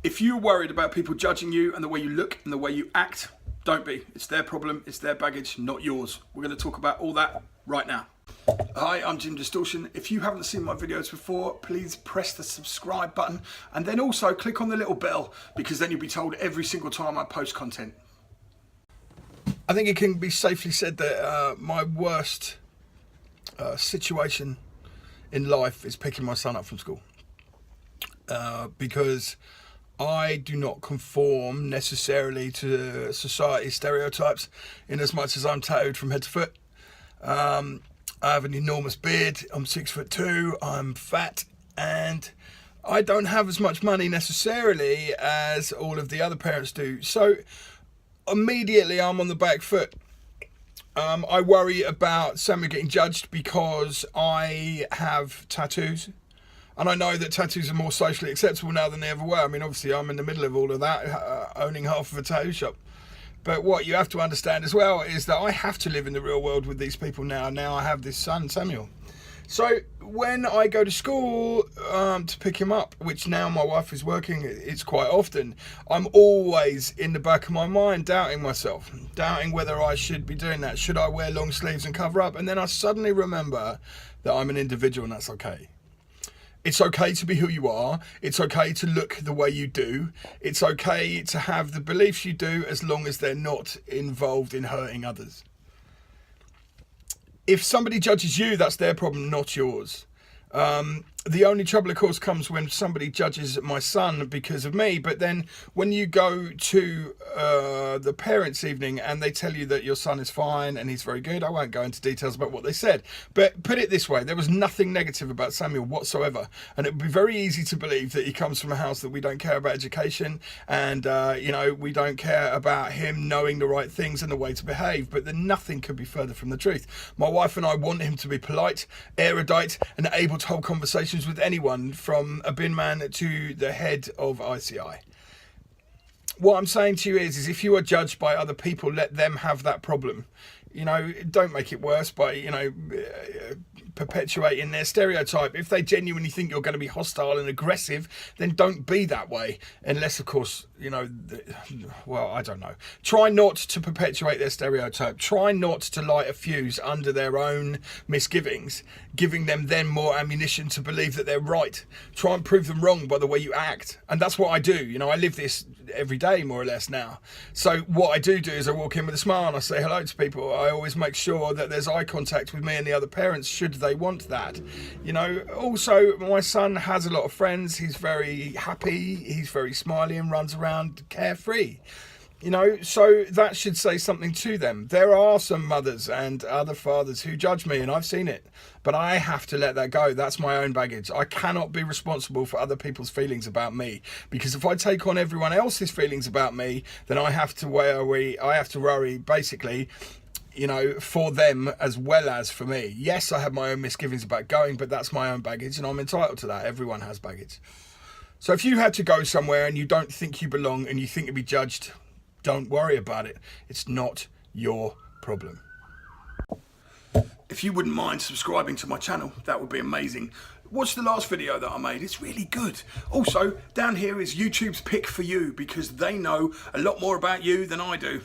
If you're worried about people judging you and the way you look and the way you act, don't be. It's their problem, it's their baggage, not yours. We're going to talk about all that right now. Hi, I'm Distortion. If you haven't seen my videos before, please press the subscribe button and then also click on the little bell, because then you'll be told every single time I post content. I think it can be safely said that my worst situation in life is picking my son up from school. Because I do not conform necessarily to society's stereotypes in as much as I'm tattooed from head to foot. I have an enormous beard, I'm 6'2", I'm fat, and I don't have as much money necessarily as all of the other parents do. So immediately I'm on the back foot. I worry about Samuel getting judged because I have tattoos. And I know that tattoos are more socially acceptable now than they ever were. I mean, obviously, I'm in the middle of all of that, owning half of a tattoo shop. But what you have to understand as well is that I have to live in the real world with these people now. Now I have this son, Samuel. So when I go to school to pick him up, which now my wife is working, it's quite often, I'm always in the back of my mind doubting myself, doubting whether I should be doing that. Should I wear long sleeves and cover up? And then I suddenly remember that I'm an individual and that's okay. It's okay to be who you are. It's okay to look the way you do. It's okay to have the beliefs you do as long as they're not involved in hurting others. If somebody judges you, that's their problem, not yours. The only trouble, of course, comes when somebody judges my son because of me. But then when you go to the parents' evening and they tell you that your son is fine and he's very good, I won't go into details about what they said. But put it this way, there was nothing negative about Samuel whatsoever. And it would be very easy to believe that he comes from a house that we don't care about education and, we don't care about him knowing the right things and the way to behave. But then nothing could be further from the truth. My wife and I want him to be polite, erudite, and able to hold conversations with anyone from a bin man to the head of ICI. What I'm saying to you is if you are judged by other people, let them have that problem. Don't make it worse by, perpetuating their stereotype. If they genuinely think you're going to be hostile and aggressive, then don't be that way. Unless, of course, I don't know. Try not to perpetuate their stereotype. Try not to light a fuse under their own misgivings, giving them then more ammunition to believe that they're right. Try and prove them wrong by the way you act. And that's what I do. I live this every day, more or less, now. So what I do is I walk in with a smile and I say hello to people. I always make sure that there's eye contact with me and the other parents should they want that. Also, my son has a lot of friends. He's very happy. He's very smiley and runs around carefree. So that should say something to them. There are some mothers and other fathers who judge me, and I've seen it. But I have to let that go. That's my own baggage. I cannot be responsible for other people's feelings about me. Because if I take on everyone else's feelings about me, then I have to worry, basically, for them as well as for me. Yes, I have my own misgivings about going, but that's my own baggage, and I'm entitled to that. Everyone has baggage. So if you had to go somewhere and you don't think you belong and you think you'll be judged, don't worry about it. It's not your problem. If you wouldn't mind subscribing to my channel, that would be amazing. Watch the last video that I made, it's really good. Also, down here is YouTube's pick for you because they know a lot more about you than I do.